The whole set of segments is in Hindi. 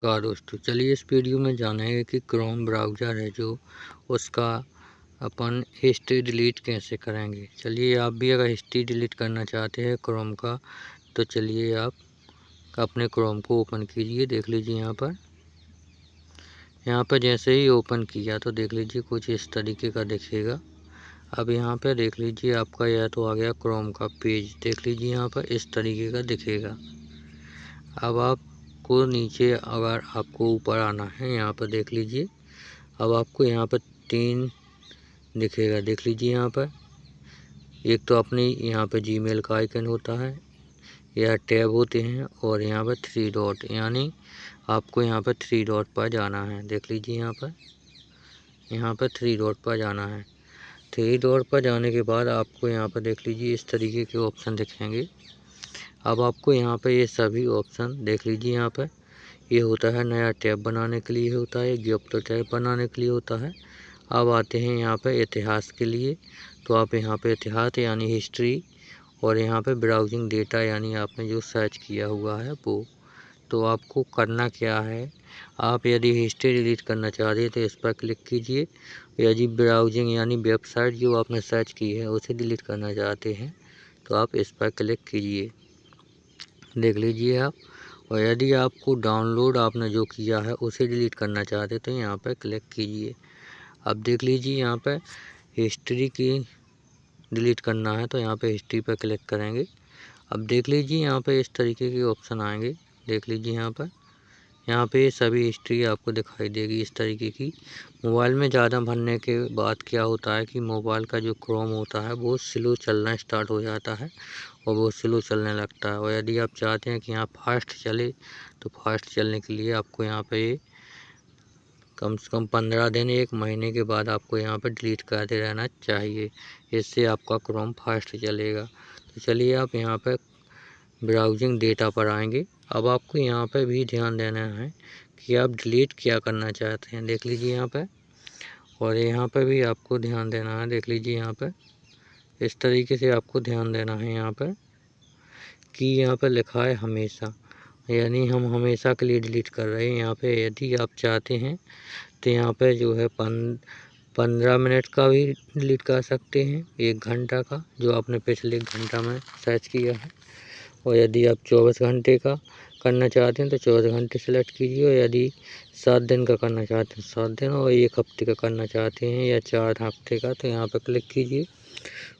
नमस्कार दोस्तों, चलिए इस वीडियो में जानेंगे कि क्रोम ब्राउज़र है जो उसका अपन हिस्ट्री डिलीट कैसे करेंगे। चलिए आप भी अगर हिस्ट्री डिलीट करना चाहते हैं क्रोम का, तो चलिए आप अपने क्रोम को ओपन कीजिए। देख लीजिए यहाँ पर जैसे ही ओपन किया तो देख लीजिए कुछ इस तरीके का दिखेगा। अब यहाँ पर देख लीजिए आपका यह तो आ गया क्रोम का पेज। देख लीजिए यहाँ पर इस तरीके का दिखेगा। अब आपको नीचे अगर आपको ऊपर आना है, यहाँ पर देख लीजिए। अब आपको यहाँ पर 3 दिखेगा। देख लीजिए यहाँ पर एक तो अपने यहाँ पर जीमेल का आइकन होता है, यह टैब होते हैं, और यहाँ पर 3 डॉट, यानी आपको यहाँ पर 3 डॉट पर जाना है। देख लीजिए यहाँ पर 3 डॉट पर जाना है। 3 डॉट पर जाने के बाद आपको यहाँ पर देख लीजिए इस तरीके के ऑप्शन दिखेंगे। अब आपको यहाँ पर ये सभी ऑप्शन देख लीजिए। यहाँ पर ये होता है नया टैब बनाने के लिए होता है, गिफ्ट टैब बनाने के लिए होता है। अब आते हैं यहाँ पर इतिहास के लिए, तो आप यहाँ पे इतिहास यानी हिस्ट्री, और यहाँ पे ब्राउजिंग डेटा यानी आपने जो सर्च किया हुआ है वो। तो आपको करना क्या है, आप यदि हिस्ट्री डिलीट करना चाहते हैं तो इस पर क्लिक कीजिए। यदि ब्राउजिंग यानी वेबसाइट जो आपने सर्च की है उसे डिलीट करना चाहते हैं तो आप इस पर क्लिक कीजिए। देख लीजिए आप। और यदि आपको डाउनलोड आपने जो किया है उसे डिलीट करना चाहते तो यहाँ पर क्लिक कीजिए। अब देख लीजिए यहाँ पर हिस्ट्री की डिलीट करना है तो यहाँ पे हिस्ट्री पर क्लिक करेंगे। अब देख लीजिए यहाँ पे इस तरीके के ऑप्शन आएंगे। देख लीजिए यहाँ पे सभी हिस्ट्री आपको दिखाई देगी इस तरीके की। मोबाइल में ज़्यादा भरने के बाद क्या होता है कि मोबाइल का जो क्रोम होता है वो स्लो चलना स्टार्ट हो जाता है और वो स्लो चलने लगता है। और यदि आप चाहते हैं कि यहाँ फास्ट चले तो फास्ट चलने के लिए आपको यहाँ पे कम से कम 15 दिन 1 महीने के बाद आपको यहाँ पर डिलीट करते रहना चाहिए। इससे आपका क्रोम फास्ट चलेगा। तो चलिए आप यहाँ पर ब्राउजिंग डेटा पर आएंगे। अब आपको यहाँ पर भी ध्यान देना है कि आप डिलीट क्या करना चाहते हैं। देख लीजिए यहाँ पर, और यहाँ पर भी आपको ध्यान देना है। देख लीजिए यहाँ पर इस तरीके से आपको ध्यान देना है यहाँ पर कि यहाँ पर लिखा है हमेशा, यानी हम हमेशा के लिए डिलीट कर रहे हैं। यहाँ पे यदि आप चाहते हैं तो यहाँ पे जो है 15 मिनट का भी डिलीट कर सकते हैं, 1 घंटा का जो आपने पिछले 1 घंटा में सर्च किया है। और यदि आप 24 घंटे का करना चाहते हैं तो 24 घंटे सेलेक्ट कीजिए। और यदि 7 दिन का करना चाहते हैं 7 दिन, और 1 हफ्ते का करना चाहते हैं या 4 हफ्ते का तो यहाँ पर क्लिक कीजिए।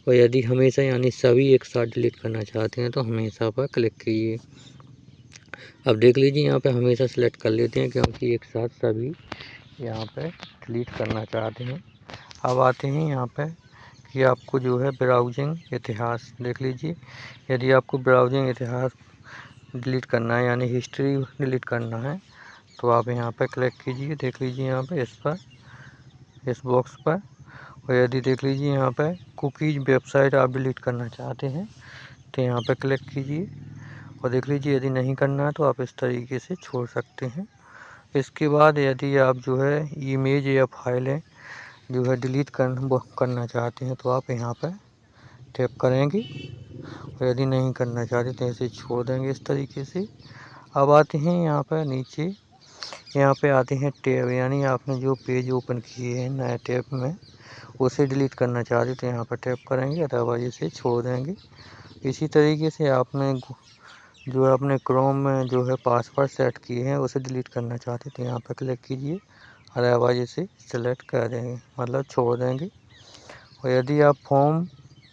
और यदि हमेशा यानी सभी एक साथ डिलीट करना चाहते हैं तो हमेशा पर क्लिक कीजिए। अब देख लीजिए यहाँ पे हमेशा सेलेक्ट कर लेते हैं क्योंकि एक साथ सभी यहाँ पे डिलीट करना चाहते हैं। अब आते हैं यहाँ पे कि आपको जो है ब्राउजिंग इतिहास देख लीजिए। यदि आपको ब्राउजिंग इतिहास डिलीट करना है यानी हिस्ट्री डिलीट करना है तो आप यहाँ पे क्लिक कीजिए। देख लीजिए यहाँ पे इस पर, इस बॉक्स पर। और यदि देख लीजिए यहाँ पे कुकीज़ वेबसाइट आप डिलीट करना चाहते हैं तो यहाँ पे क्लिक कीजिए। और देख लीजिए यदि नहीं करना है तो आप इस तरीके से छोड़ सकते हैं। इसके बाद यदि आप जो है इमेज या फाइलें जो है डिलीट करना चाहते हैं तो आप यहाँ पर टैप करेंगे। और यदि नहीं करना चाहते तो ऐसे छोड़ देंगे इस तरीके से। अब आते हैं यहाँ पर नीचे, यहाँ पे आते हैं टैब, यानी आपने जो पेज ओपन किए हैं नए टैब में उसे डिलीट करना चाहते तो यहाँ पर टैप करेंगे, अदरवाइज इसे छोड़ देंगे। इसी तरीके से आपने जो है अपने क्रोम में जो है पासवर्ड सेट किए हैं उसे डिलीट करना चाहते तो यहाँ पर क्लिक कीजिए, अदरवाइज इसे सेलेक्ट कर देंगे, मतलब छोड़ देंगे। और यदि आप फॉर्म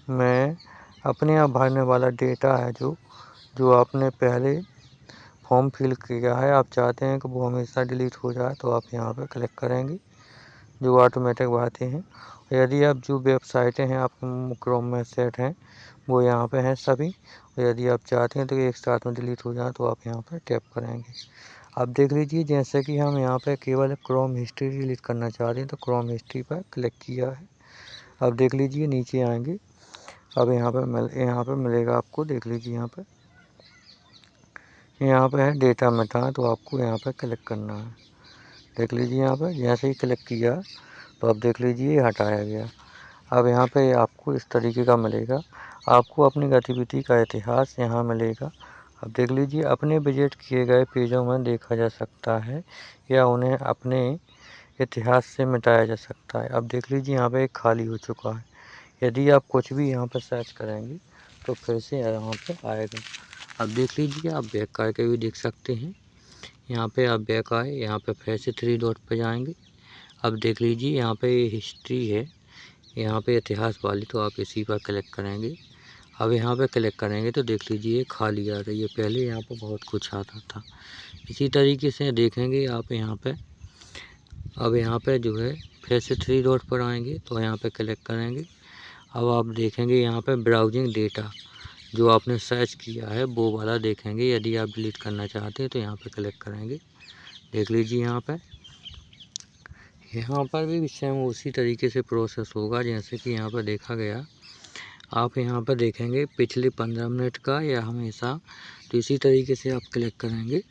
में अपने आप भरने वाला डेटा है जो आपने पहले फॉर्म फिल किया है, आप चाहते हैं कि वो हमेशा डिलीट हो जाए तो आप यहाँ पर क्लिक करेंगे, जो ऑटोमेटिक भरते हैं। यदि आप जो वेबसाइटें हैं आपके क्रोम में सेट हैं वो यहाँ पे हैं सभी। और यदि आप चाहते हैं तो एक साथ में डिलीट हो जाए तो आप यहाँ पर टैप करेंगे। अब देख लीजिए जैसे कि हम यहाँ पे केवल क्रोम हिस्ट्री डिलीट करना चाहते हैं तो क्रोम हिस्ट्री पर क्लिक किया है। अब देख लीजिए नीचे आएंगे। अब यहाँ पे मिलेगा आपको, देख लीजिए यहाँ पे है डेटा मिटाएं, तो आपको यहाँ पर क्लिक करना है। देख लीजिए यहाँ पर जैसे ही क्लिक किया तो अब देख लीजिए हटाया गया। अब यहाँ पे आपको इस तरीके का मिलेगा, आपको अपनी गतिविधि का इतिहास यहाँ मिलेगा। अब देख लीजिए अपने विजिट किए गए पेजों में देखा जा सकता है या उन्हें अपने इतिहास से मिटाया जा सकता है। अब देख लीजिए यहाँ पे खाली हो चुका है। यदि आप कुछ भी यहाँ पर सर्च करेंगे तो फिर से यहाँ पे आएगा। अब देख लीजिए आप बैक करके भी देख सकते हैं। यहाँ पे आप बैक आए, यहाँ पे फिर से 3 डॉट पे जाएंगे। अब देख लीजिए यहाँ पे हिस्ट्री है, यहाँ पे इतिहास वाली, तो आप इसी पर क्लिक करेंगे। अब यहाँ पे क्लिक करेंगे तो देख लीजिए खाली आ रही है। पहले यहाँ पे बहुत कुछ आता था। इसी तरीके से देखेंगे आप यहाँ पे। अब यहाँ पे जो है फिर से 3 डॉट पर आएंगे तो यहाँ पे क्लिक करेंगे। अब आप देखेंगे यहाँ पे ब्राउजिंग डेटा जो आपने सर्च किया है वो वाला देखेंगे। यदि आप डिलीट करना चाहते हैं तो यहाँ पे क्लिक करेंगे। देख लीजिए यहाँ पर भी सेम उसी तरीके से प्रोसेस होगा जैसे कि यहाँ पर देखा गया। आप यहाँ पर देखेंगे पिछले 15 मिनट का या हमेशा, तो इसी तरीके से आप क्लिक करेंगे।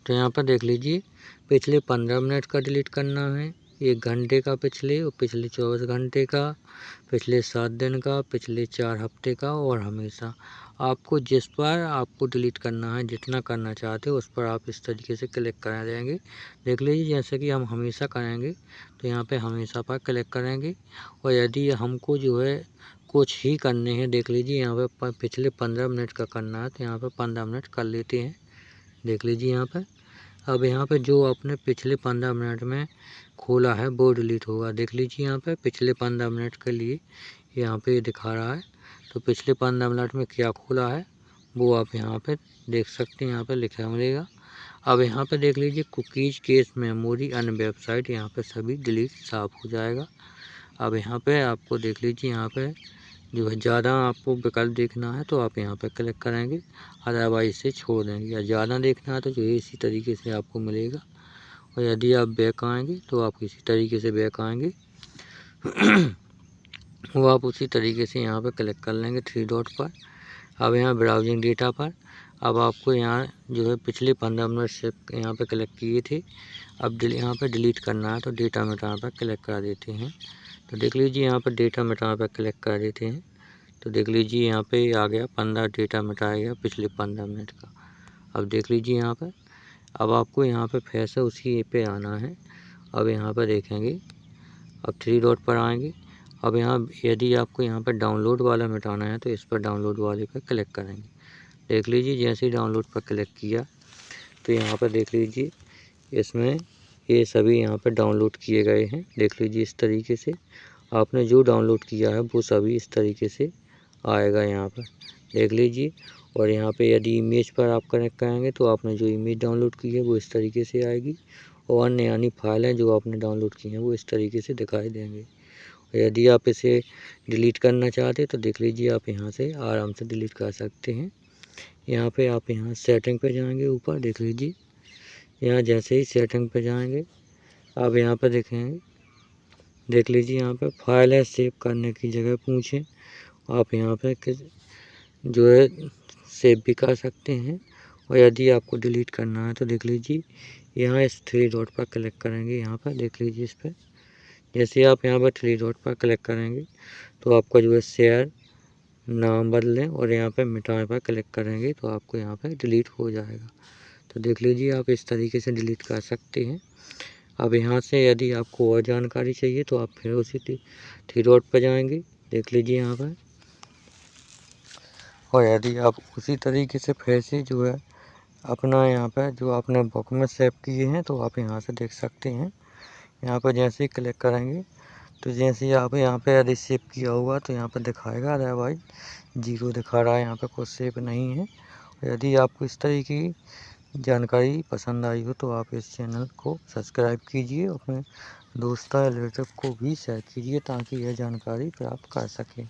तो यहाँ पर देख लीजिए पिछले 15 मिनट का डिलीट करना है, 1 घंटे का पिछले, और पिछले 24 घंटे का, पिछले 7 दिन का, पिछले 4 हफ्ते का, और हमेशा। आपको जिस पर आपको डिलीट करना है, जितना करना चाहते हो उस पर आप इस तरीके से क्लिक कर देंगे। देख लीजिए जैसे कि हम हमेशा करेंगे तो यहाँ पे हमेशा पर क्लिक करेंगे। और यदि हमको जो है कुछ ही करने हैं, देख लीजिए यहाँ पे पिछले 15 मिनट का करना है तो यहाँ पे 15 मिनट कर लेते हैं। देख लीजिए यहाँ पे। अब यहाँ पे जो आपने पिछले 15 मिनट में खोला है वो डिलीट होगा। देख लीजिए यहाँ पे पिछले 15 मिनट के लिए यहाँ पे दिखा रहा है। तो पिछले 15 मिनट में क्या खोला है वो आप यहाँ पे देख सकते हैं, यहाँ पे लिखा मिलेगा। अब यहाँ पे देख लीजिए कुकीज़, केस, मेमोरी, अन्य वेबसाइट, यहाँ पे सभी डिलीट साफ हो जाएगा। अब यहाँ पे आपको देख लीजिए यहाँ पे जो है ज़्यादा आपको विकल्प देखना है तो आप यहाँ पे क्लिक करेंगे, अदरवाइज से छोड़ देंगे। या ज़्यादा देखना है तो जो है इसी तरीके से आपको मिलेगा। और यदि आप बैक आएंगे तो आप इसी तरीके से बैक आएंगे। वो आप उसी तरीके से यहाँ पे क्लिक कर लेंगे 3 डॉट पर। अब यहाँ ब्राउजिंग डेटा पर अब आपको यहाँ जो है पिछले 15 मिनट से यहाँ पे क्लिक किए थे। अब यहाँ पे डिलीट करना है तो डेटा मिटा पर क्लिक कर देते हैं। तो देख लीजिए यहाँ पर डेटा मिटा पर क्लिक कर देते हैं। तो देख लीजिए यहाँ पे आ गया 15 डेटा मिटाया गया पिछले 15 मिनट का। अब देख लीजिए यहाँ पर। अब आपको यहाँ पे फिर से उसी पे आना है। अब यहाँ पर देखेंगे, अब 3 डॉट पर आएंगे। अब यहाँ यदि आपको यहाँ पर डाउनलोड वाला मिटाना है तो इस पर डाउनलोड वाले पर क्लिक करेंगे। देख लीजिए जैसे ही डाउनलोड पर क्लिक किया तो यहाँ पर देख लीजिए इसमें ये सभी यहाँ पर डाउनलोड किए गए हैं। देख लीजिए इस तरीके से आपने जो डाउनलोड किया है वो सभी इस तरीके से आएगा यहाँ पर। देख लीजिए। और यहाँ पे यदि इमेज पर आप कनेक्ट करेंगे तो आपने जो इमेज डाउनलोड की है वो इस तरीके से आएगी। और अन्य यानी फाइलें जो आपने डाउनलोड की हैं वो इस तरीके से दिखाई देंगे। और यदि आप इसे डिलीट करना चाहते हैं तो देख लीजिए आप यहाँ से आराम से डिलीट कर सकते हैं। यहाँ पे आप यहाँ सेटिंग पे जाएंगे ऊपर, देख लीजिए यहाँ जैसे ही सेटिंग पे जाएंगे आप यहाँ पे देखेंगे, देख लीजिए यहाँ पे फाइल है सेव करने की जगह पूछें। आप यहाँ पे जो है सेव भी कर सकते हैं। और यदि आपको डिलीट करना है तो देख लीजिए यहाँ इस 3 डॉट पर क्लिक करेंगे। यहाँ पर देख लीजिए इस पर जैसे आप यहाँ पर 3 डॉट पर क्लिक करेंगे तो आपका जो है शेयर नाम बदलें और यहाँ पे मिटाने पर क्लिक करेंगे तो आपको यहाँ पे डिलीट हो जाएगा। तो देख लीजिए आप इस तरीके से डिलीट कर सकते हैं। अब यहाँ से यदि आपको और जानकारी चाहिए तो आप फिर उसी 3 डॉट पर जाएंगे, देख लीजिए यहाँ पर। और यदि आप उसी तरीके से फिर से जो है अपना यहाँ पर जो आपने बुक में सेव किए हैं तो आप यहाँ से देख सकते हैं। यहाँ पर जैसे ही क्लिक करेंगे तो जैसे ही आप यहाँ पे यदि सेव किया होगा तो यहाँ पर दिखाएगा, अदरवाइज 0 दिखा रहा है, यहाँ पे कुछ सेव नहीं है। यदि आपको इस तरह की जानकारी पसंद आई हो तो आप इस चैनल को सब्सक्राइब कीजिए, अपने दोस्तों या रिलेटिव को भी शेयर कीजिए ताकि यह जानकारी प्राप्त कर सकें।